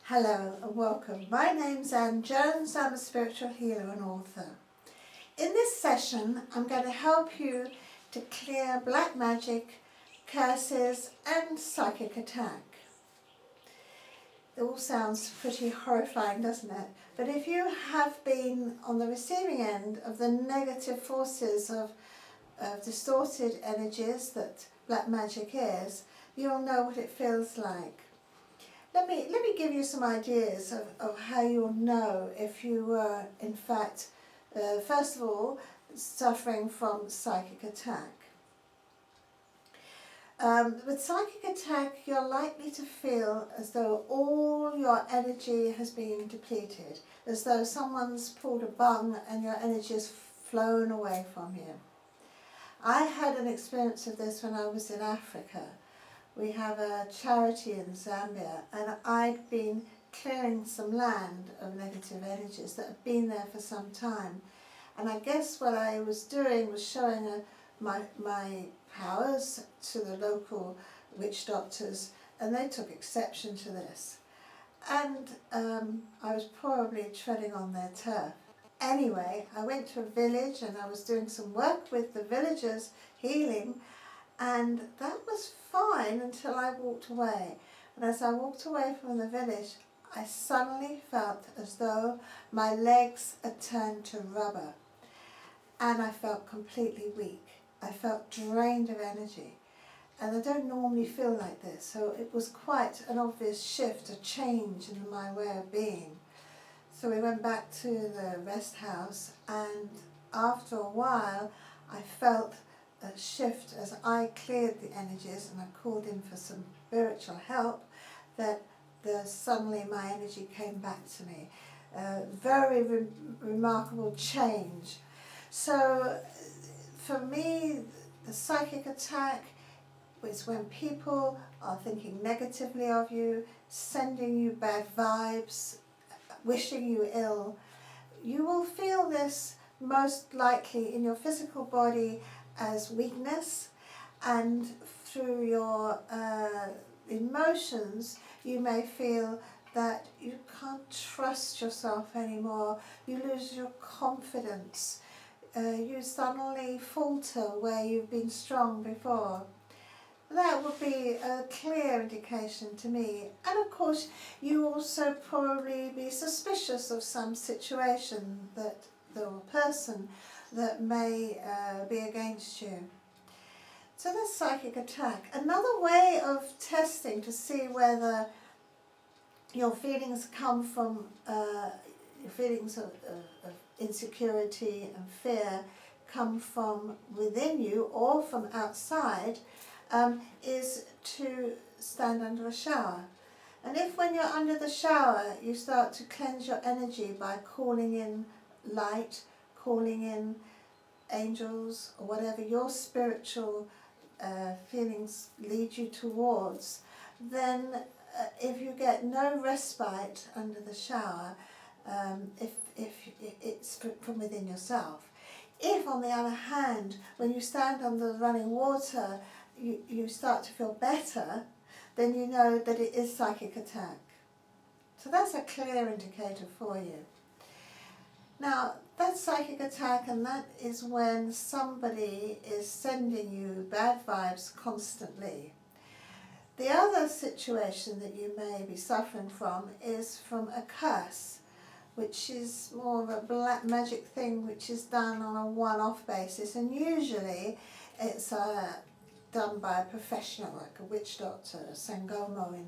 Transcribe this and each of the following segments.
Hello and welcome. My name's Anne Jones. I'm a spiritual healer and author. In this session, I'm going to help you to clear black magic, curses and psychic attack. It all sounds pretty horrifying, doesn't it? But if you have been on the receiving end of the negative forces of distorted energies that black magic is, you'll know what it feels like. Let me give you some ideas of how you'll know if you were, in fact, first of all, suffering from psychic attack. With psychic attack, you're likely to feel as though all your energy has been depleted, as though someone's pulled a bung and your energy has flown away from you. I had an experience of this when I was in Africa. We have a charity in Zambia, and I'd been clearing some land of negative energies that had been there for some time. And I guess what I was doing was showing my powers to the local witch doctors, and they took exception to this. And I was probably treading on their turf. Anyway, I went to a village and I was doing some work with the villagers, healing, and that was fine until I walked away. And as I walked away from the village, I suddenly felt as though my legs had turned to rubber. And I felt completely weak. I felt drained of energy. And I don't normally feel like this, so it was quite an obvious shift, a change in my way of being. So we went back to the rest house, and after a while I felt a shift as I cleared the energies and I called in for some spiritual help, that suddenly my energy came back to me. Very remarkable change. So for me, the psychic attack is when people are thinking negatively of you, sending you bad vibes, wishing you ill. You will feel this most likely in your physical body as weakness, and through your emotions you may feel that you can't trust yourself anymore, you lose your confidence, you suddenly falter where you've been strong before. That would be a clear indication to me. And of course you also probably be suspicious of some situation that the person that may be against you. So that's psychic attack. Another way of testing to see whether your feelings come from your feelings of insecurity and fear come from within you or from outside is to stand under a shower. And if when you're under the shower you start to cleanse your energy by calling in light, calling in angels, or whatever your spiritual feelings lead you towards, then if you get no respite under the shower, if it's from within yourself. If, on the other hand, when you stand under the running water, you start to feel better, then you know that it is psychic attack. So that's a clear indicator for you. Now, that's psychic attack, and that is when somebody is sending you bad vibes constantly. The other situation that you may be suffering from is from a curse, which is more of a black magic thing which is done on a one-off basis, and usually it's done by a professional, like a witch doctor, Sangoma in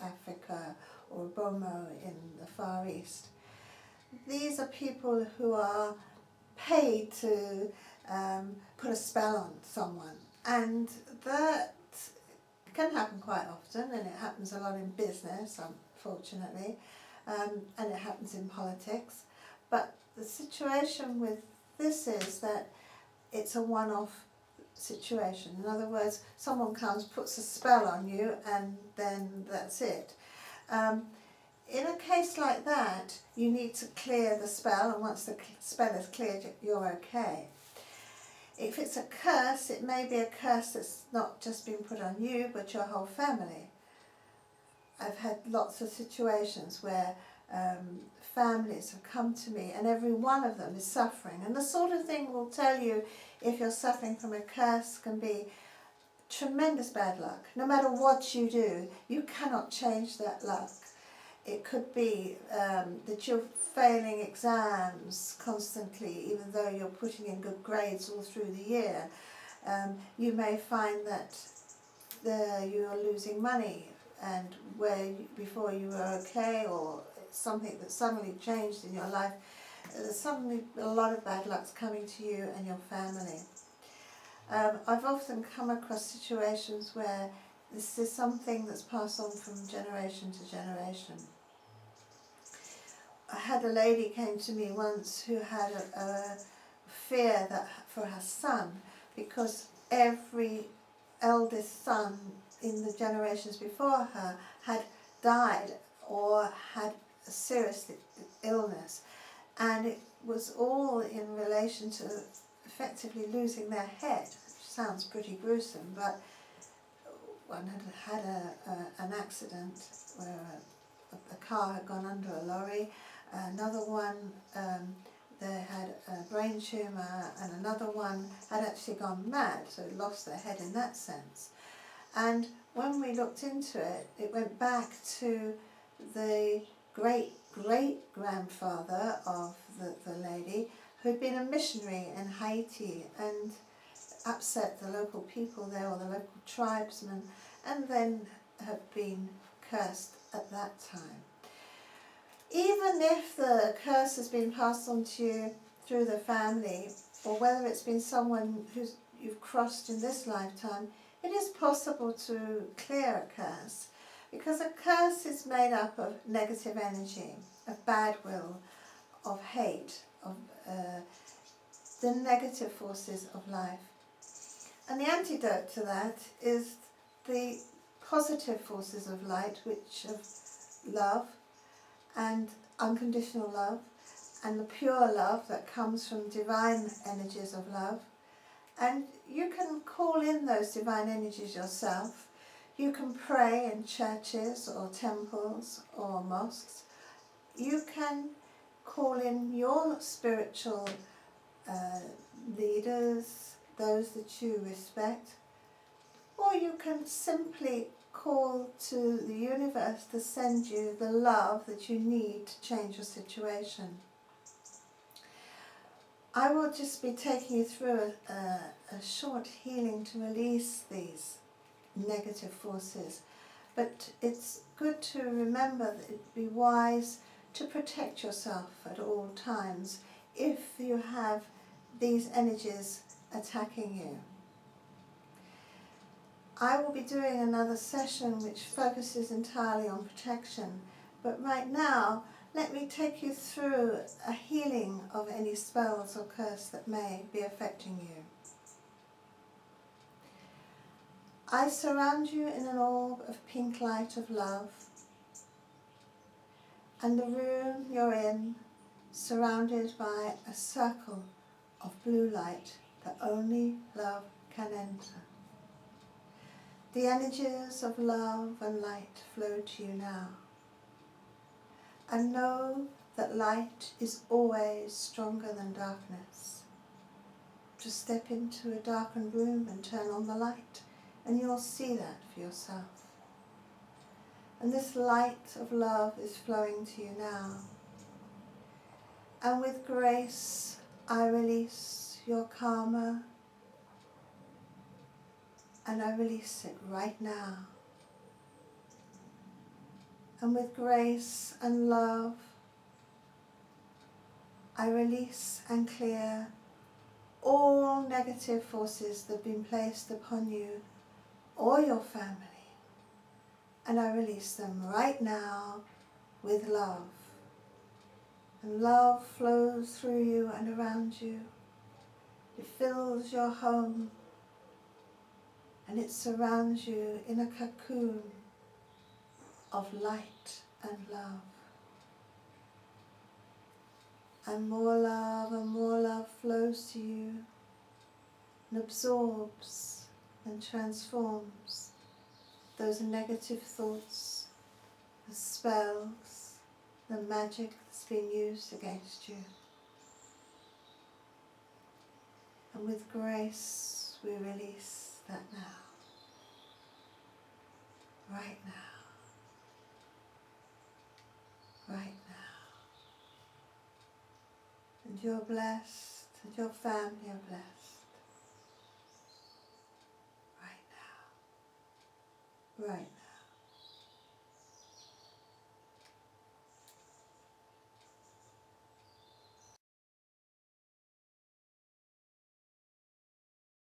Africa or Bomo in the Far East. These are people who are paid to put a spell on someone, and that can happen quite often, and it happens a lot in business, unfortunately, and it happens in politics. But the situation with this is that it's a one-off situation. In other words, someone comes, puts a spell on you, and then that's it. In a case like that, you need to clear the spell, and once the spell is cleared, you're okay. If it's a curse, it may be a curse that's not just been put on you, but your whole family. I've had lots of situations where families have come to me and every one of them is suffering. And the sort of thing will tell you if you're suffering from a curse can be tremendous bad luck. No matter what you do, you cannot change that luck. It could be that you're failing exams constantly, even though you're putting in good grades all through the year. You may find that you're losing money, and where before you were okay, or something that suddenly changed in your life, suddenly a lot of bad luck's coming to you and your family. I've often come across situations where this is something that's passed on from generation to generation. I had a lady came to me once who had a fear that for her son, because every eldest son in the generations before her had died or had a serious illness, and it was all in relation to effectively losing their head, which sounds pretty gruesome, but one had an accident where a car had gone under a lorry, another one they had a brain tumour, and another one had actually gone mad, so lost their head in that sense. And when we looked into it, it went back to the great-great-grandfather of the lady, who'd been a missionary in Haiti and upset the local people there, or the local tribesmen, and then had been cursed at that time. Even if the curse has been passed on to you through the family, or whether it's been someone you've crossed in this lifetime, it is possible to clear a curse, because a curse is made up of negative energy, of bad will, of hate, of the negative forces of life. And the antidote to that is the positive forces of light, which of love and unconditional love, and the pure love that comes from divine energies of love. And you can call in those divine energies yourself. You can pray in churches or temples or mosques. You can call in your spiritual leaders, those that you respect, or you can simply call to the universe to send you the love that you need to change your situation. I will just be taking you through a short healing to release these negative forces, but it's good to remember that it'd be wise to protect yourself at all times if you have these energies attacking you. I will be doing another session which focuses entirely on protection, but right now let me take you through a healing of any spells or curse that may be affecting you. I surround you in an orb of pink light of love, and the room you're in surrounded by a circle of blue light that only love can enter. The energies of love and light flow to you now. And know that light is always stronger than darkness. Just step into a darkened room and turn on the light, and you'll see that for yourself. And this light of love is flowing to you now. And with grace, I release your karma, and I release it right now. And with grace and love, I release and clear all negative forces that have been placed upon you or your family. And I release them right now with love. And love flows through you and around you. It fills your home, and it surrounds you in a cocoon of light and love. And more love flows to you and absorbs and transforms those negative thoughts the spells, the magic that's been used against you. And with grace we release that now. Right now. Right now. And you're blessed, and your family are blessed. Right now. Right now.